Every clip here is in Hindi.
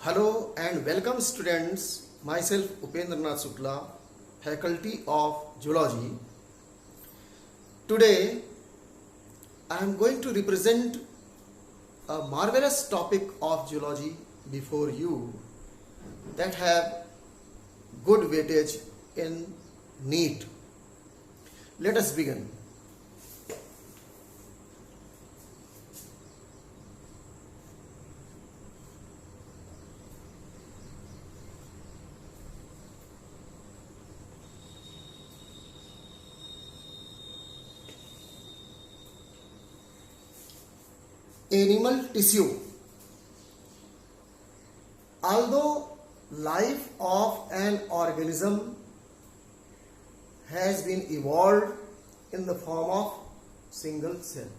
Hello and welcome students, myself Upendra Nath Shukla, faculty of Zoology. Today I am going to represent a marvelous topic of zoology before you that have good weightage in NEET. Let us begin. Animal tissue. Although life of an organism has been evolved in the form of single cell,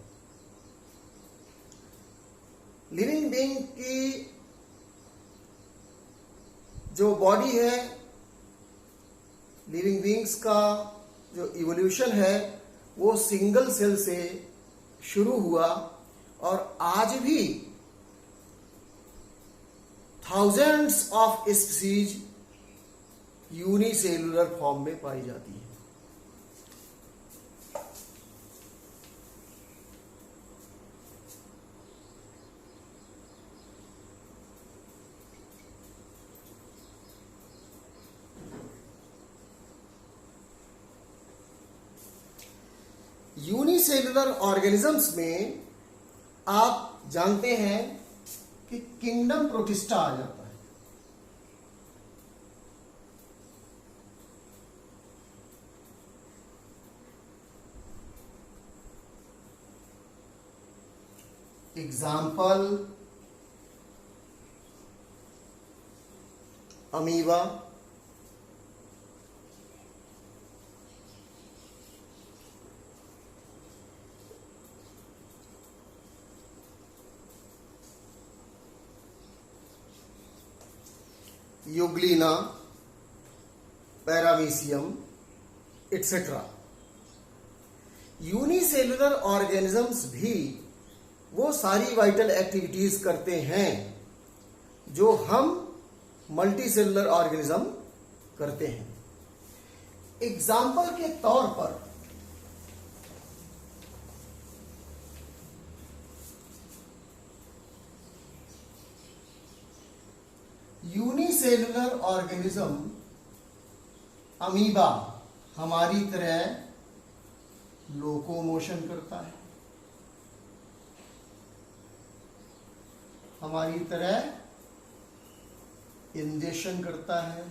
living being की जो बॉडी है, लिविंग बीइंग्स का जो इवोल्यूशन है वो सिंगल सेल से शुरू हुआ और आज भी thousands of species unicellular form में पाई जाती है. यूनिसेलुलर ऑर्गेनिजम्स में आप जानते हैं कि किंगडम प्रोटिस्टा आ जाता है. Example amoeba, Euglena, paramecium etcetera. Unicellular organisms भी वो सारी वाइटल एक्टिविटीज करते हैं जो हम मल्टीसेलुलर ऑर्गेनिज्म करते हैं. एग्जाम्पल के तौर पर यूनिसेलुलर ऑर्गेनिज्म अमीबा हमारी तरह लोकोमोशन करता है, हमारी तरह इंजेक्शन करता है,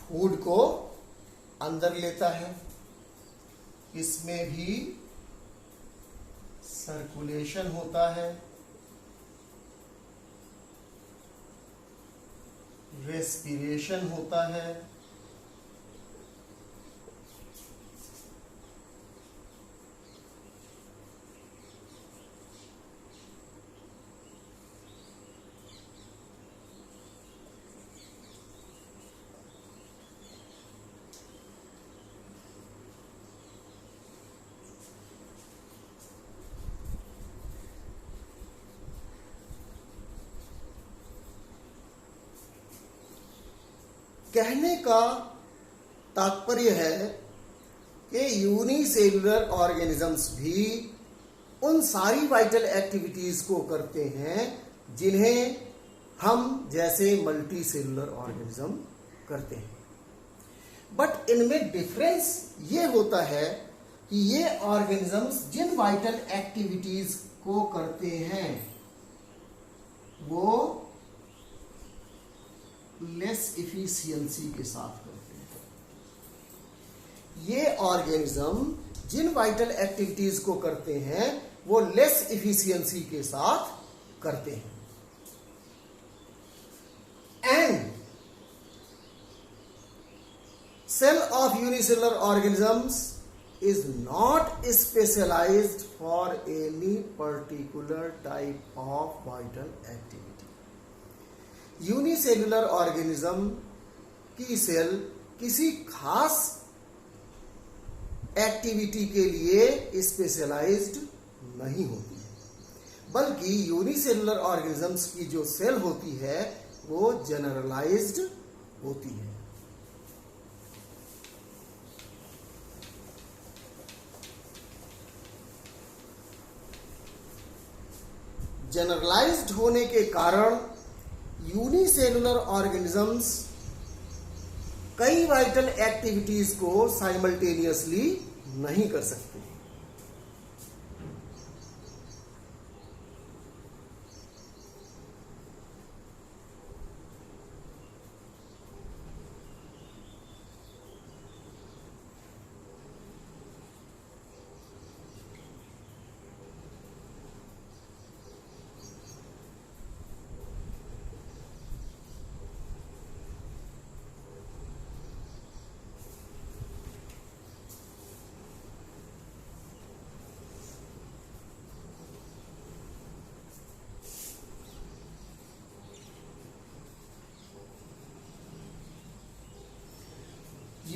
फूड को अंदर लेता है. इसमें भी सर्कुलेशन होता है, रेस्पिरेशन होता है, कहने का तात्पर्य है कि यूनिसेलुलर ऑर्गेनिजम्स भी उन सारी वाइटल एक्टिविटीज को करते हैं जिन्हें हम जैसे मल्टी सेलुलर ऑर्गेनिज्म करते हैं. बट इनमें डिफरेंस ये होता है कि ये ऑर्गेनिजम्स जिन वाइटल एक्टिविटीज को करते हैं वो लेस इफिशियंसी के साथ करते हैं. ये ऑर्गेनिज्म जिन वाइटल एक्टिविटीज को करते हैं वो लेस इफिशियंसी के साथ करते हैं. And cell of unicellular organisms is not specialized for any particular type of vital activity. Unicellular organism की सेल किसी खास एक्टिविटी के लिए स्पेशलाइज्ड नहीं होती है, बल्कि यूनिसेलुलर ऑर्गेनिजम्स की जो सेल होती है वो जनरलाइज्ड होती है। जनरलाइज्ड होने के कारण यूनिसेलुलर ऑर्गेनिजम्स कई वाइटल एक्टिविटीज को साइमल्टेनियसली नहीं कर सकते।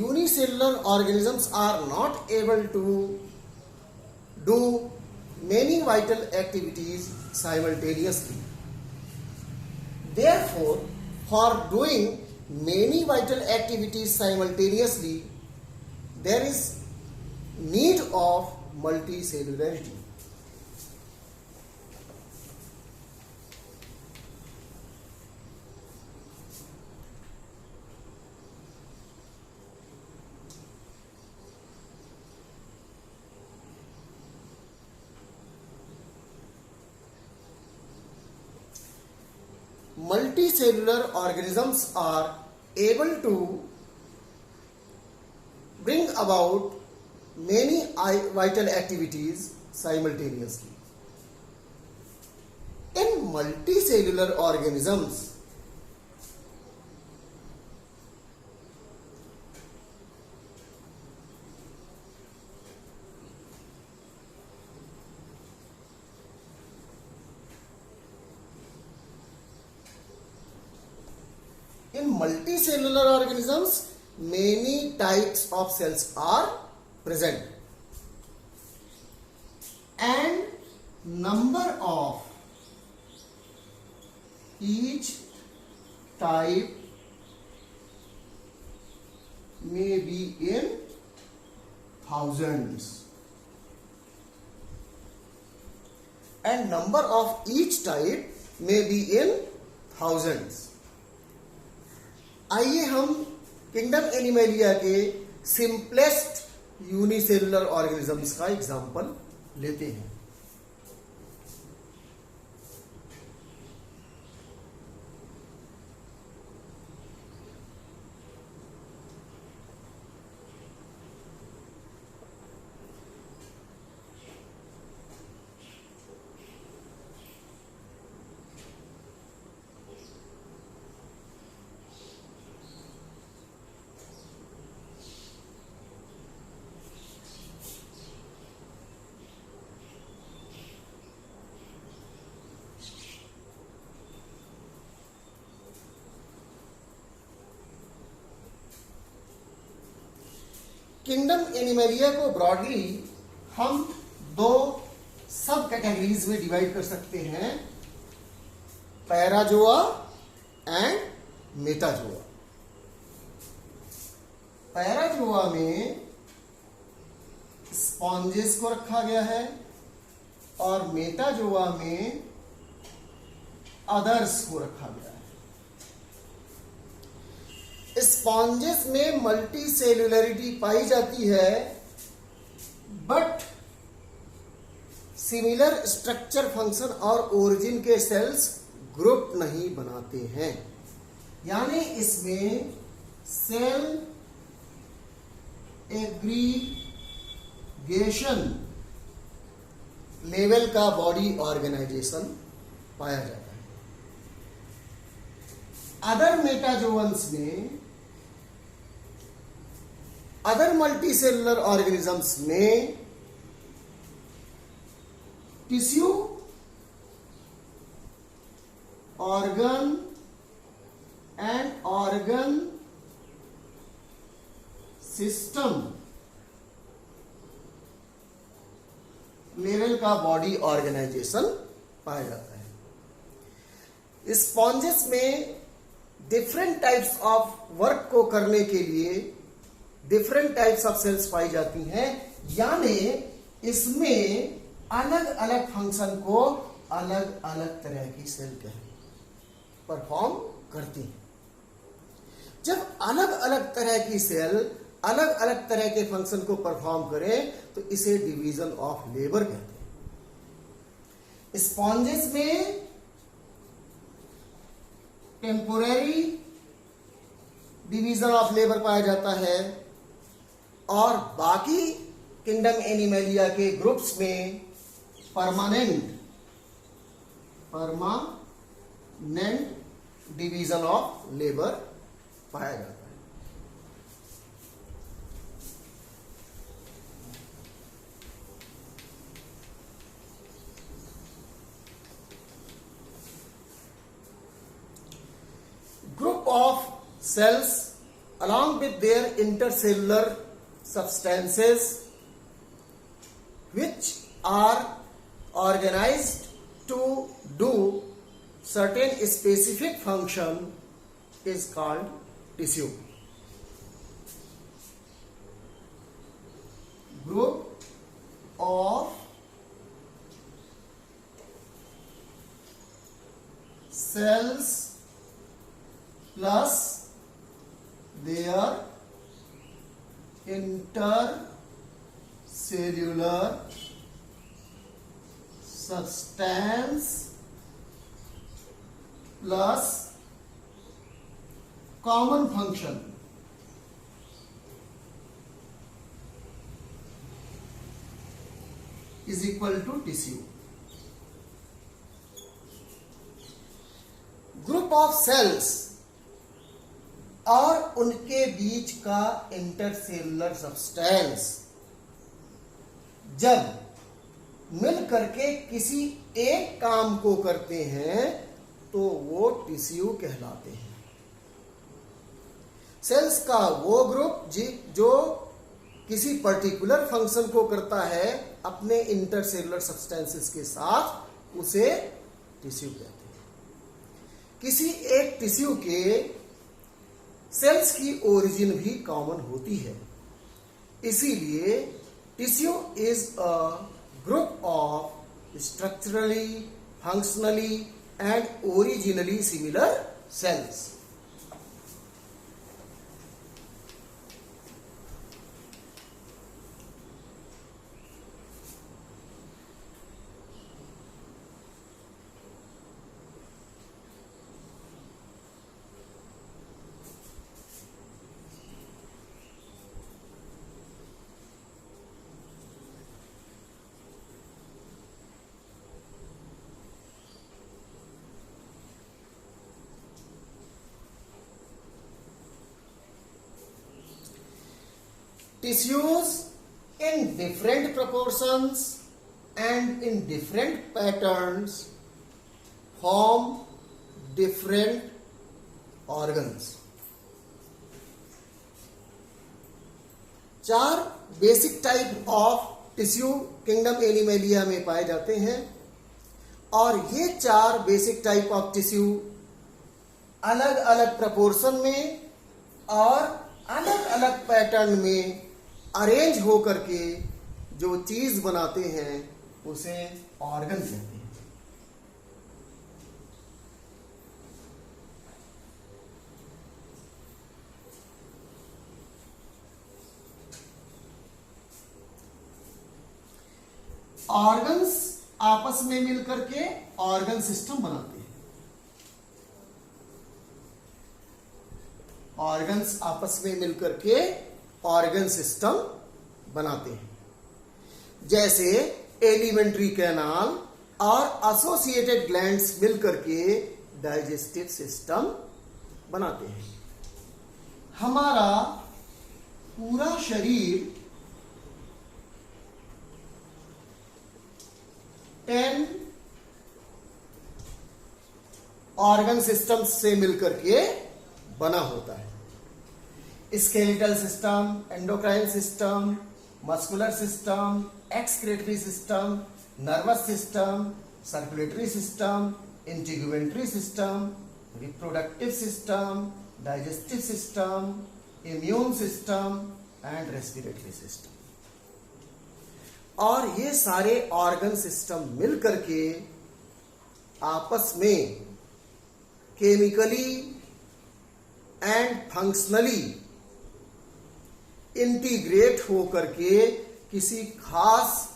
Unicellular organisms are not able to do many vital activities simultaneously. Therefore, for doing many vital activities simultaneously, there is need of multicellularity. Multicellular organisms are able to bring about many vital activities simultaneously. In multicellular organisms, many types of cells are present, and number of each type may be in thousands, and number of each type may be in thousands. आइए हम किंगडम एनिमेलिया के सिंपलेस्ट यूनिसेलुलर ऑर्गेनिजम्स का एग्जांपल लेते हैं। किंगडम एनिमेलिया को ब्रॉडली हम दो सब कैटेगरीज में डिवाइड कर सकते हैं, पैराजोआ एंड मेटाजोआ। पैराजोआ में स्पॉन्जेस को रखा गया है और मेटाजोआ में अदर्स को रखा गया है। स्पॉन्जेस में मल्टी सेल्युलरिटी पाई जाती है, बट सिमिलर स्ट्रक्चर, फंक्शन और ओरिजिन के सेल्स ग्रुप नहीं बनाते हैं, यानी इसमें सेल एग्रीगेशन लेवल का बॉडी ऑर्गेनाइजेशन पाया जाता है। अदर मेटाजोअन्स में, अदर मल्टीसेलुलर ऑर्गेनिजम्स में tissue, organ and organ system level का बॉडी ऑर्गेनाइजेशन पाया जाता है। स्पॉन्जेस में डिफरेंट टाइप्स ऑफ वर्क को करने के लिए डिफरेंट टाइप्स ऑफ सेल्स पाई जाती हैं, यानी इसमें अलग अलग फंक्शन को अलग अलग तरह की सेल परफॉर्म करती हैं। जब अलग अलग तरह की सेल अलग अलग तरह के फंक्शन को परफॉर्म करें तो इसे डिवीजन ऑफ लेबर कहते हैं। स्पॉन्जेस में टेम्पोररी डिवीजन ऑफ लेबर पाया जाता है और बाकी किंगडम एनिमलिया के ग्रुप्स में परमानेंट डिवीजन ऑफ लेबर पाया जाता है। Group of cells along with their intercellular substances which are organized to do certain specific function is called tissue. Group of cells plus their intercellular substance plus common function is equal to tissue. Group of cells और उनके बीच का इंटरसेलुलर सब्सटेंस जब मिल करके किसी एक काम को करते हैं तो वो टिश्यू कहलाते हैं। सेल्स का वो ग्रुप जो किसी पर्टिकुलर फंक्शन को करता है अपने इंटरसेलुलर सब्सटेंसेस के साथ, उसे टिश्यू कहते हैं। किसी एक टिश्यू के सेल्स की ओरिजिन भी कॉमन होती है, इसीलिए tissue is a group of structurally, functionally and originally similar sales. Tissues in different proportions and in different patterns form different organs. 4 basic type of tissue kingdom Animalia में पाए जाते हैं और ये 4 बेसिक टाइप ऑफ टिश्यू अलग अलग प्रपोर्शन में और अलग अलग पैटर्न में अरेंज हो करके जो चीज बनाते हैं उसे ऑर्गन कहते हैं। ऑर्गन्स आपस में मिलकर के ऑर्गन सिस्टम बनाते हैं। ऑर्गन्स आपस में मिलकर के ऑर्गन सिस्टम बनाते हैं, जैसे एलिमेंट्री कैनाल और एसोसिएटेड ग्लैंड्स मिलकर के डाइजेस्टिव सिस्टम बनाते हैं। हमारा पूरा शरीर 10 ऑर्गन सिस्टम से मिलकर के बना होता है। Skeletal system, endocrine system, muscular system, excretory system, nervous system, circulatory system, integumentary system, reproductive system, digestive system, immune system and respiratory system. और ये सारे ऑर्गन सिस्टम मिलकर के आपस में केमिकली एंड फंक्शनली इंटीग्रेट होकर के किसी खास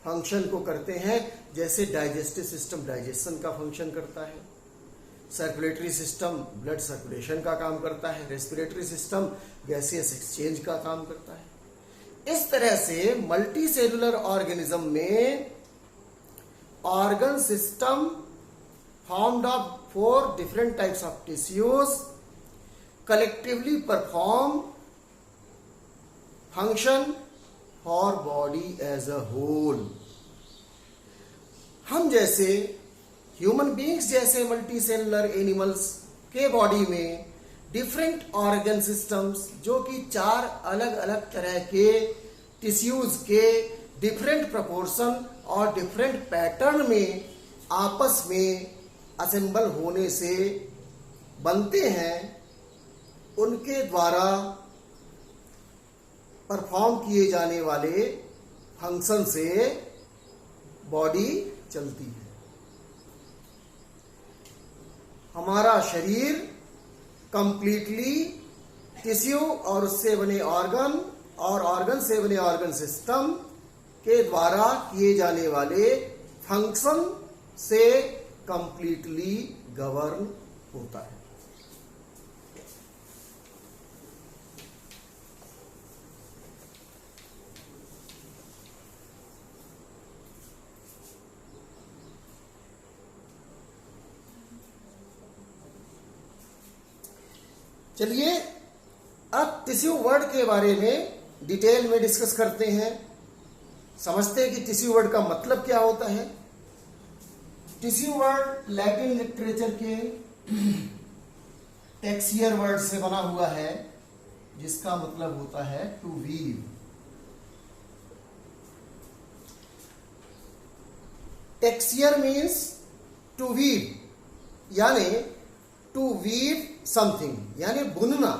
फंक्शन को करते हैं। जैसे डाइजेस्टिव सिस्टम डाइजेशन का फंक्शन करता है, सर्कुलेटरी सिस्टम ब्लड सर्कुलेशन का काम करता है, रेस्पिरेटरी सिस्टम गैसियस एक्सचेंज का काम करता है। इस तरह से मल्टी सेलुलर ऑर्गेनिज्म में organ system formed of 4 different types of tissues collectively perform function for body as a whole। हम जैसे ह्यूमन बींग्स जैसे मल्टी सेलुलर एनिमल्स के बॉडी में डिफरेंट ऑर्गन सिस्टम्स जो कि 4 अलग अलग तरह के टिश्यूज के डिफरेंट प्रोपोर्शन और डिफरेंट पैटर्न में आपस में असेंबल होने से बनते हैं, उनके द्वारा परफॉर्म किए जाने वाले फंक्शन से बॉडी चलती है। हमारा शरीर कंप्लीटली टिश्यू और उससे बने ऑर्गन और ऑर्गन से बने ऑर्गन सिस्टम के द्वारा किए जाने वाले फंक्शन से कंप्लीटली गवर्न होता है। चलिए अब टिश्यू वर्ड के बारे में डिटेल में डिस्कस करते हैं, समझते हैं कि टिश्यू वर्ड का मतलब क्या होता है। टिश्यू वर्ड लैटिन लिटरेचर के टेक्सियर वर्ड से बना हुआ है, जिसका मतलब होता है टू वीव। टेक्सियर मीन्स टू वीव, यानी टू वीव समथिंग, यानी बुनना।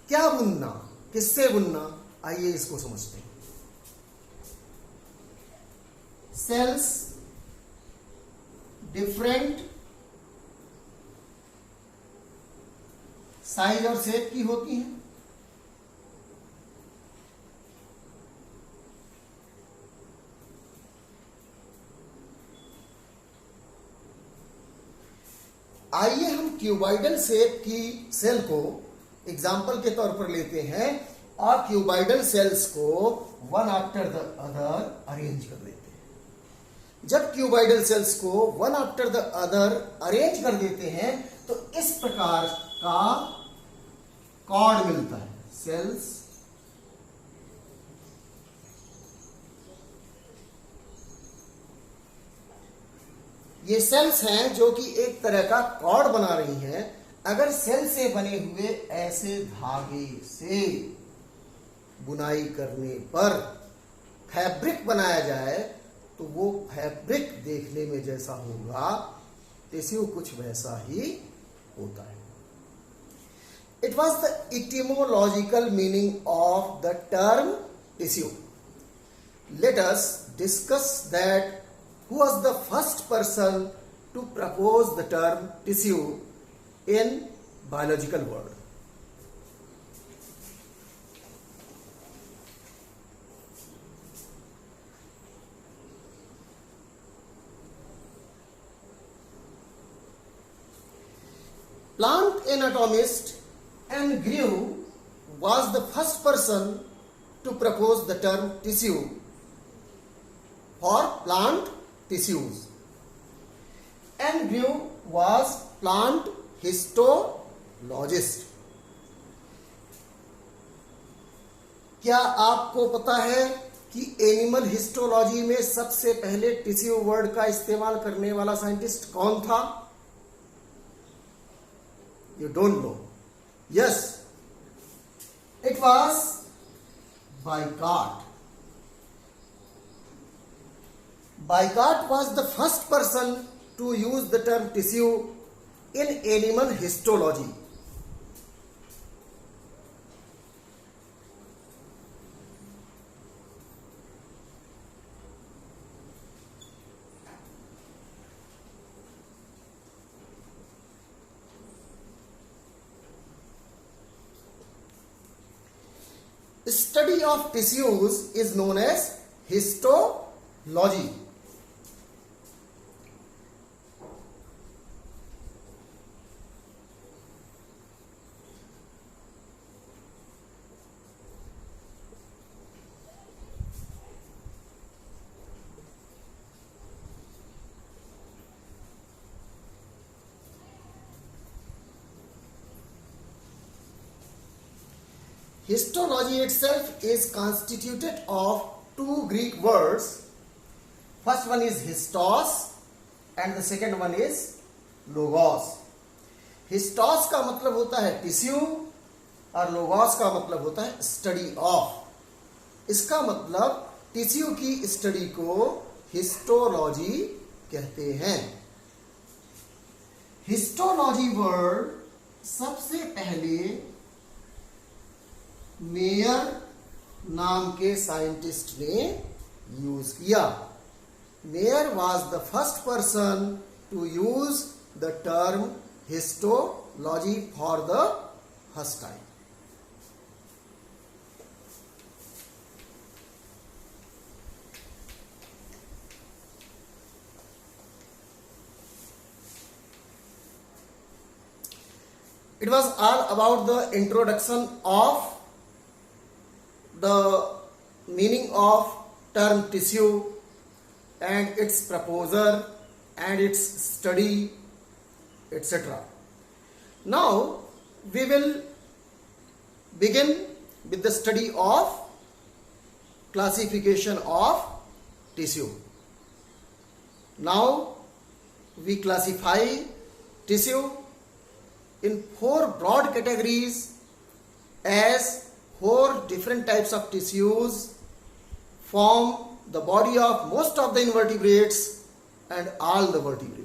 क्या बुनना, किससे बुनना, आइए इसको समझते हैं। सेल्स डिफरेंट साइज और शेप की होती हैं। आइए हम क्यूबाइडल शेप की सेल को एग्जाम्पल के तौर पर लेते हैं और क्यूबाइडल सेल्स को one after the other arrange कर देते हैं। जब क्यूबाइडल सेल्स को one after the other arrange कर देते हैं तो इस प्रकार का कॉर्ड मिलता है। सेल्स ये सेल्स हैं जो कि एक तरह का कॉर्ड बना रही हैं। अगर सेल से बने हुए ऐसे धागे से बुनाई करने पर फैब्रिक बनाया जाए तो वो फैब्रिक देखने में जैसा होगा, टिश्यू कुछ वैसा ही होता है। It was the इटिमोलॉजिकल meaning of the term tissue. Let us discuss that who was the first person to propose the term tissue in biological world. Plant anatomist Anne Grew was the first person to propose the term tissue for plant tissues. Anne Grew was plant histologist. क्या आपको पता है कि एनिमल हिस्टोलॉजी में सबसे पहले टिश्यू वर्ड का इस्तेमाल करने वाला साइंटिस्ट कौन था? You don't know. Yes, it was Bicart. Bicart was the first person to use the term tissue in animal histology. Study of tissues is known as histology. Histology itself is constituted of two Greek words. First one is histos and the second one is logos. Histos का मतलब होता है टिश्यू और लोगोस का मतलब होता है स्टडी ऑफ. इसका मतलब टिश्यू की स्टडी को हिस्टोलॉजी कहते हैं. हिस्टोलॉजी वर्ड सबसे पहले मेयर नाम के साइंटिस्ट ने यूज किया. Mayer was the first person to use the term histology for the first time. It was all about the introduction of the meaning of term tissue and its proposal and its study, etc. Now we will begin with the study of classification of tissue. Now we classify tissue in four broad categories as four different types of tissues form the body of most of the invertebrates and all the vertebrates.